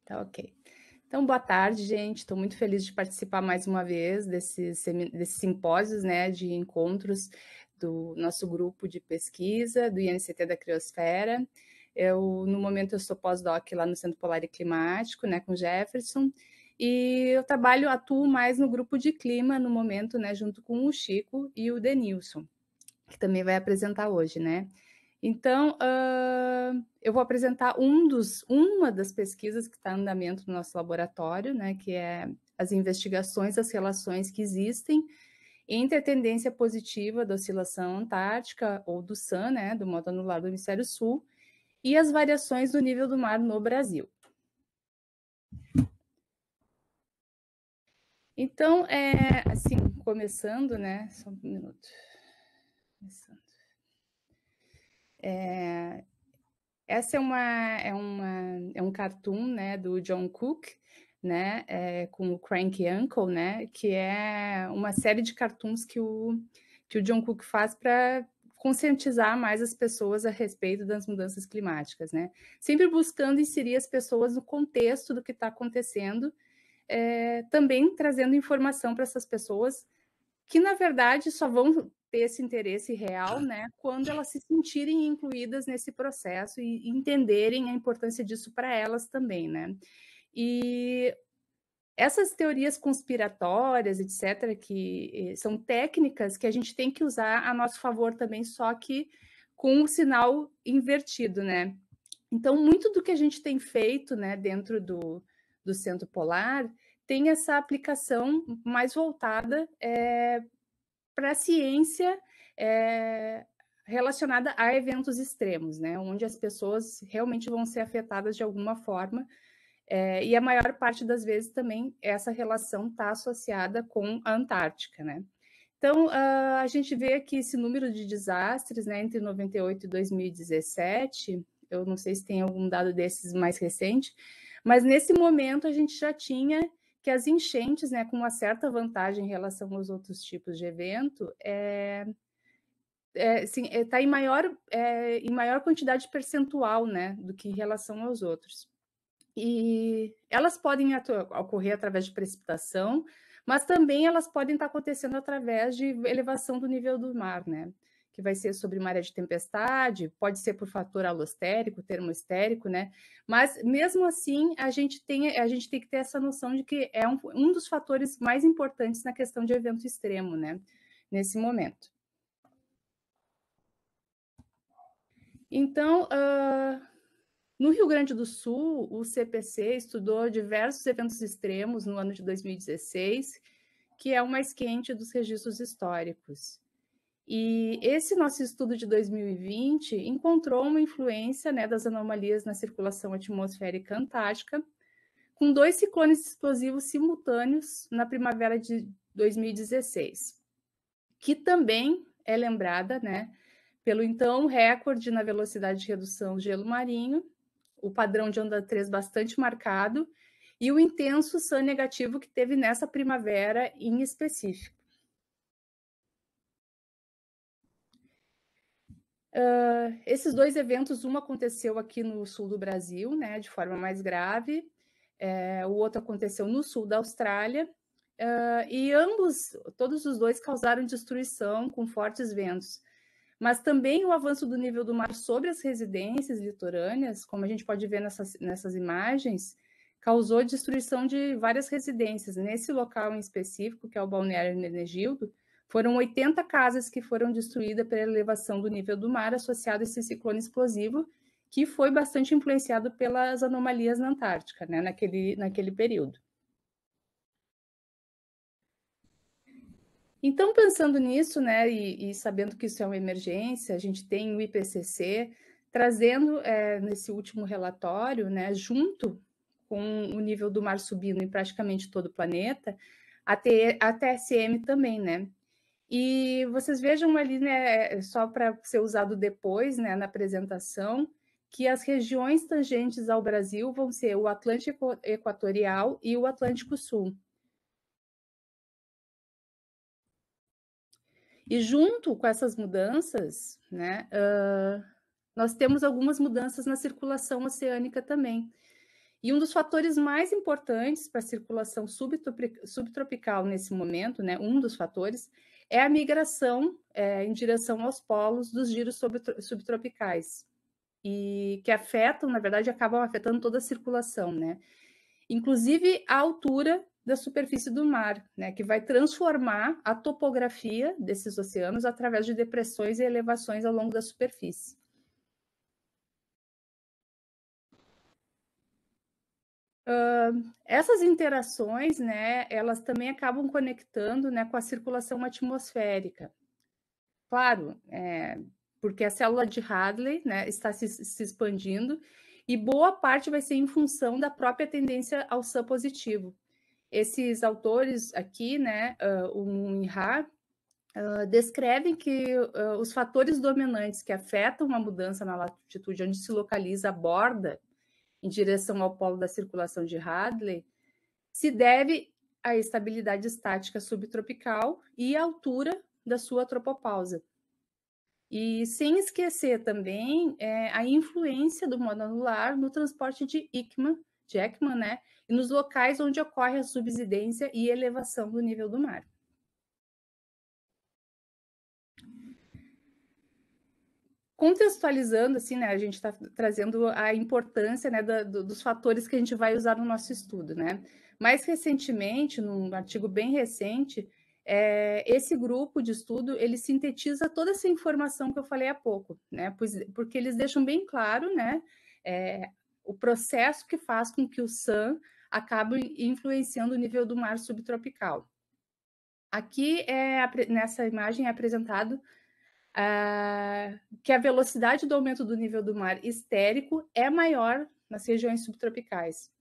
Tá ok. Então, boa tarde, gente. Estou muito feliz de participar mais uma vez desses simpósios, né, de encontros do nosso grupo de pesquisa do INCT da Criosfera. No momento, eu sou pós-doc lá no Centro Polar e Climático, né, com Jefferson, e eu atuo mais no grupo de clima no momento, né, junto com o Chico e o Denilson, que também vai apresentar hoje, né? Então, eu vou apresentar uma das pesquisas que está em andamento no nosso laboratório, né, que é as investigações das relações que existem entre a tendência positiva da oscilação antártica, ou do SAN, né, do modo anular do hemisfério sul, e as variações do nível do mar no Brasil. Então, assim, começando, né, só um minuto. Começando. Essa é um cartoon, né, do John Cook, né, com o Cranky Uncle, né, que é uma série de cartoons que o John Cook faz para conscientizar mais as pessoas a respeito das mudanças climáticas, né, sempre buscando inserir as pessoas no contexto do que está acontecendo, também trazendo informação para essas pessoas que, na verdade, só vão ter esse interesse real, né, quando elas se sentirem incluídas nesse processo e entenderem a importância disso para elas também, né. E essas teorias conspiratórias, etc., que são técnicas que a gente tem que usar a nosso favor também, só que com o sinal invertido, né. Então, muito do que a gente tem feito, né, dentro do Centro Polar tem essa aplicação mais voltada para a ciência relacionada a eventos extremos, né, onde as pessoas realmente vão ser afetadas de alguma forma, e a maior parte das vezes também essa relação está associada com a Antártica, né. Então, a gente vê aqui esse número de desastres, né, entre 98 e 2017, eu não sei se tem algum dado desses mais recente, mas nesse momento a gente já tinha que as enchentes, né, com uma certa vantagem em relação aos outros tipos de evento, está em maior quantidade percentual, né, do que em relação aos outros. E elas podem ocorrer através de precipitação, mas também elas podem estar acontecendo através de elevação do nível do mar, né? Que vai ser sobre maré de tempestade, pode ser por fator alostérico, termoestérico, né? Mas mesmo assim, a gente tem que ter essa noção de que é um dos fatores mais importantes na questão de evento extremo, né? Nesse momento. Então, no Rio Grande do Sul, o CPC estudou diversos eventos extremos no ano de 2016, que é o mais quente dos registros históricos. E esse nosso estudo de 2020 encontrou uma influência, né, das anomalias na circulação atmosférica antártica, com 2 ciclones explosivos simultâneos na primavera de 2016, que também é lembrada, né, pelo então recorde na velocidade de redução do gelo marinho, o padrão de onda 3 bastante marcado e o intenso SAN negativo que teve nessa primavera em específico. Esses 2 eventos, um aconteceu aqui no sul do Brasil, né, de forma mais grave, o outro aconteceu no sul da Austrália, e todos os 2 causaram destruição com fortes ventos. Mas também o avanço do nível do mar sobre as residências litorâneas, como a gente pode ver nessas imagens, causou destruição de várias residências. Nesse local em específico, que é o Balneário Hermenegildo, foram 80 casas que foram destruídas pela elevação do nível do mar associado a esse ciclone explosivo, que foi bastante influenciado pelas anomalias na Antártica, né, naquele período. Então, pensando nisso, né, e sabendo que isso é uma emergência, a gente tem o IPCC trazendo nesse último relatório, né, junto com o nível do mar subindo em praticamente todo o planeta, a TSM também, né? E vocês vejam ali, né, só para ser usado depois, né, na apresentação, que as regiões tangentes ao Brasil vão ser o Atlântico Equatorial e o Atlântico Sul. E junto com essas mudanças, né, nós temos algumas mudanças na circulação oceânica também. E um dos fatores mais importantes para a circulação subtropical nesse momento, né, um dos fatores, é a migração em direção aos polos dos giros subtropicais, e que afetam, na verdade, acabam afetando toda a circulação, né? Inclusive a altura da superfície do mar, né, que vai transformar a topografia desses oceanos através de depressões e elevações ao longo da superfície. Essas interações, né, elas também acabam conectando, né, com a circulação atmosférica. Claro, porque a célula de Hadley, né, está se expandindo e boa parte vai ser em função da própria tendência ao SAM positivo. Esses autores aqui, né, o Moon e Ha, descrevem que os fatores dominantes que afetam a mudança na latitude onde se localiza a borda em direção ao polo da circulação de Hadley se deve à estabilidade estática subtropical e à altura da sua tropopausa. E sem esquecer também a influência do modo anular no transporte de Ekman, né, e nos locais onde ocorre a subsidência e elevação do nível do mar. Contextualizando, assim, né, a gente está trazendo a importância, né, dos fatores que a gente vai usar no nosso estudo, né? Mais recentemente, num artigo bem recente, esse grupo de estudo, ele sintetiza toda essa informação que eu falei há pouco, né? Porque eles deixam bem claro, né, o processo que faz com que o SAM acabe influenciando o nível do mar subtropical. Aqui, nessa imagem, é apresentado que a velocidade do aumento do nível do mar histérico é maior nas regiões subtropicais.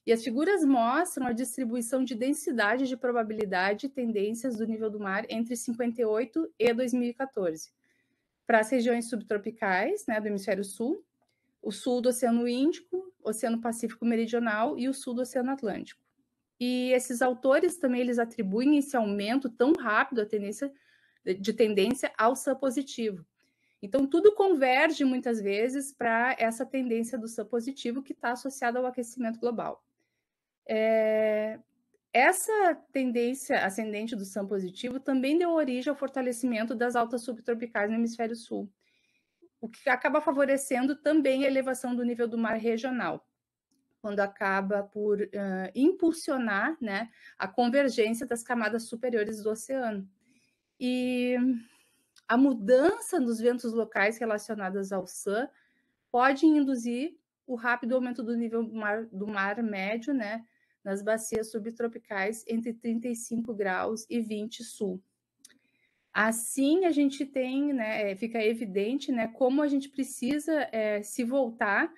E as figuras mostram a distribuição de densidade de probabilidade e tendências do nível do mar entre 58 e 2014. Para as regiões subtropicais, né, do hemisfério sul, o sul do Oceano Índico, Oceano Pacífico Meridional e o sul do Oceano Atlântico. E esses autores também eles atribuem esse aumento tão rápido de tendência ao SAM positivo. Então, tudo converge muitas vezes para essa tendência do SAM positivo que está associada ao aquecimento global. Essa tendência ascendente do SAM positivo também deu origem ao fortalecimento das altas subtropicais no hemisfério sul, o que acaba favorecendo também a elevação do nível do mar regional, quando acaba por impulsionar, né, a convergência das camadas superiores do oceano. E a mudança nos ventos locais relacionados ao SAM pode induzir o rápido aumento do nível do mar médio, né, nas bacias subtropicais entre 35 graus e 20 sul. Assim, a gente tem, né, fica evidente, né, como a gente precisa se voltar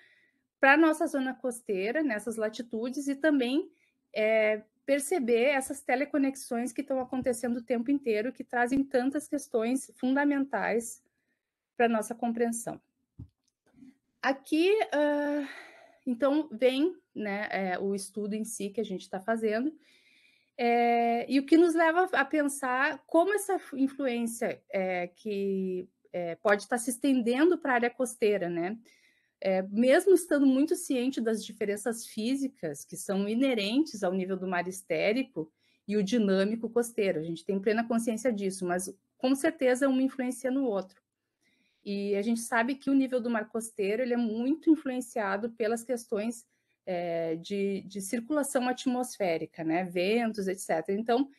para a nossa zona costeira, nessas latitudes, e também perceber essas teleconexões que estão acontecendo o tempo inteiro, que trazem tantas questões fundamentais para a nossa compreensão. Aqui, então, vem, né, o estudo em si que a gente está fazendo, e o que nos leva a pensar como essa influência que pode estar se estendendo para a área costeira, né? Mesmo estando muito ciente das diferenças físicas que são inerentes ao nível do mar histérico e o dinâmico costeiro. A gente tem plena consciência disso, mas com certeza uma influencia no outro. E a gente sabe que o nível do mar costeiro ele é muito influenciado pelas questões de circulação atmosférica, né? Ventos, etc. Então,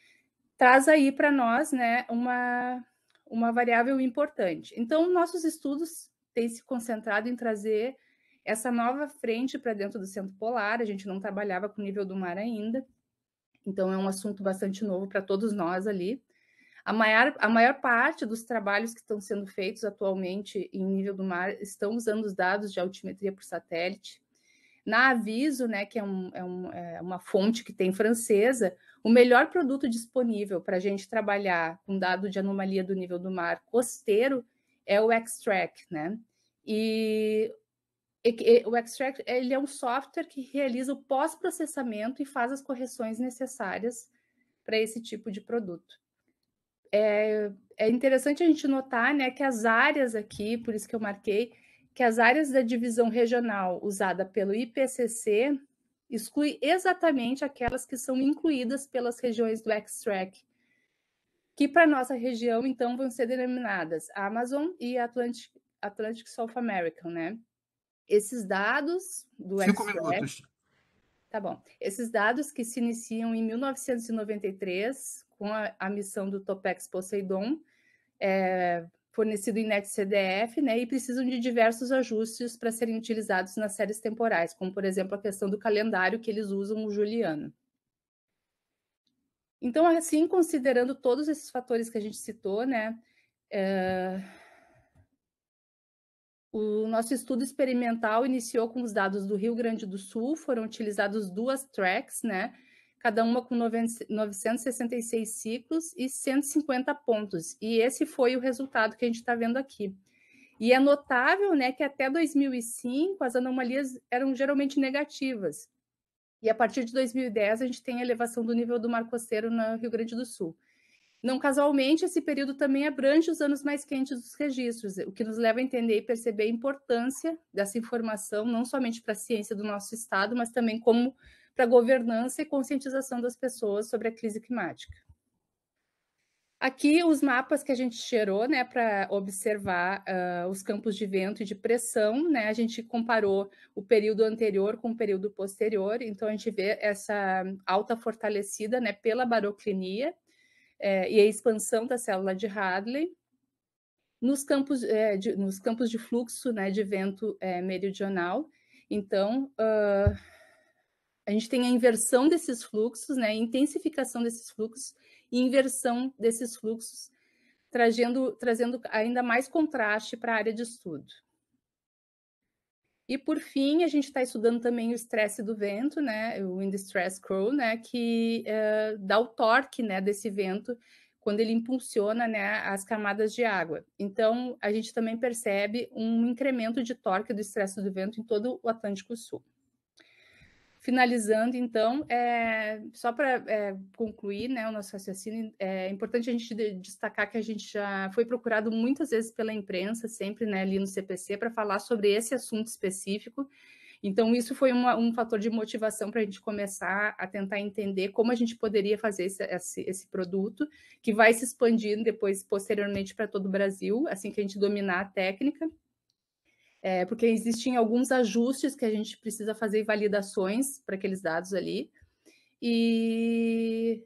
traz aí para nós, né, uma variável importante. Então, nossos estudos têm se concentrado em trazer essa nova frente para dentro do centro polar. A gente não trabalhava com o nível do mar ainda, então é um assunto bastante novo para todos nós ali. A maior parte dos trabalhos que estão sendo feitos atualmente em nível do mar estão usando os dados de altimetria por satélite. Na Aviso, né, que é uma fonte que tem francesa, o melhor produto disponível para a gente trabalhar com dado de anomalia do nível do mar costeiro é o Extract, né? E o Extract ele é um software que realiza o pós-processamento e faz as correções necessárias para esse tipo de produto. É interessante a gente notar, né, que as áreas aqui, por isso que eu marquei, que as áreas da divisão regional usada pelo IPCC exclui exatamente aquelas que são incluídas pelas regiões do X-Track, que para nossa região, então, vão ser denominadas Amazon e Atlantic South American, né? Esses dados do 5 X-Track, minutos. tá bom. Esses dados que se iniciam em 1993 com a missão do Topex Poseidon, fornecido em NetCDF, né, e precisam de diversos ajustes para serem utilizados nas séries temporais, como, por exemplo, a questão do calendário que eles usam o juliano. Então, assim, considerando todos esses fatores que a gente citou, né, o nosso estudo experimental iniciou com os dados do Rio Grande do Sul, foram utilizados 2 tracks, né, cada uma com 966 ciclos e 150 pontos, e esse foi o resultado que a gente está vendo aqui. E é notável, né, que até 2005 as anomalias eram geralmente negativas. E a partir de 2010 a gente tem a elevação do nível do mar costeiro no Rio Grande do Sul. Não casualmente, esse período também abrange os anos mais quentes dos registros, o que nos leva a entender e perceber a importância dessa informação, não somente para a ciência do nosso estado, mas também como para a governança e conscientização das pessoas sobre a crise climática. Aqui os mapas que a gente gerou, né, para observar os campos de vento e de pressão, né, a gente comparou o período anterior com o período posterior, então a gente vê essa alta fortalecida, né, pela baroclinia e a expansão da célula de Hadley nos campos de fluxo, né, de vento meridional. Então, a gente tem a inversão desses fluxos, né, a intensificação desses fluxos e inversão desses fluxos, trazendo ainda mais contraste para a área de estudo. E, por fim, a gente está estudando também o estresse do vento, né, o Wind Stress Curve, né, que dá o torque, né, desse vento quando ele impulsiona, né, as camadas de água. Então, a gente também percebe um incremento de torque do estresse do vento em todo o Atlântico Sul. Finalizando, então, só para concluir, né, o nosso raciocínio, é importante a gente destacar que a gente já foi procurado muitas vezes pela imprensa, sempre, né, ali no CPC, para falar sobre esse assunto específico. Então, isso foi um fator de motivação para a gente começar a tentar entender como a gente poderia fazer esse produto, que vai se expandindo depois, posteriormente, para todo o Brasil, assim que a gente dominar a técnica. Porque existem alguns ajustes que a gente precisa fazer e validações para aqueles dados ali. E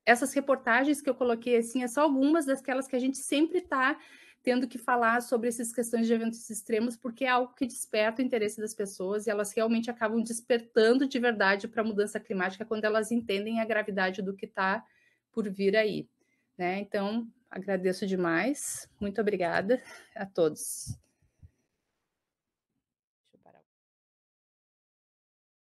essas reportagens que eu coloquei, assim, é só algumas daquelas que a gente sempre está tendo que falar sobre essas questões de eventos extremos, porque é algo que desperta o interesse das pessoas e elas realmente acabam despertando de verdade para a mudança climática quando elas entendem a gravidade do que está por vir aí, né? Então, agradeço demais. Muito obrigada a todos.